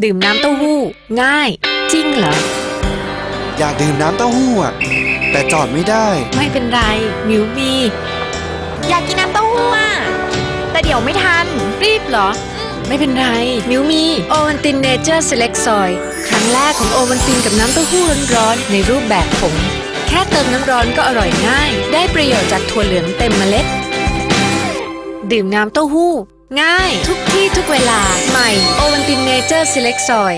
ดื่มน้ำเต้าหู้ง่ายจริงเหรออยากดื่มน้ำเต้าหู้อ่ะแต่จอดไม่ได้ไม่เป็นไรมิวมีอยากกินน้ำเต้าหู้อ่ะแต่เดี๋ยวไม่ทันรีบเหรอไม่เป็นไรมิวมีโอวัลตินเนเจอร์เซเล็กซอยครั้งแรกของโอวัลตินกับน้ำเต้าหู้ร้อนๆในรูปแบบผงแค่เติมน้ำร้อนก็อร่อยง่ายได้ประโยชน์จากถั่วเหลืองเต็มเมล็ดดื่มน้ำเต้าหู้ง่ายทุกที่ทุกเวลาใหม่โอวัลตินเนเจอร์เซเล็กซอย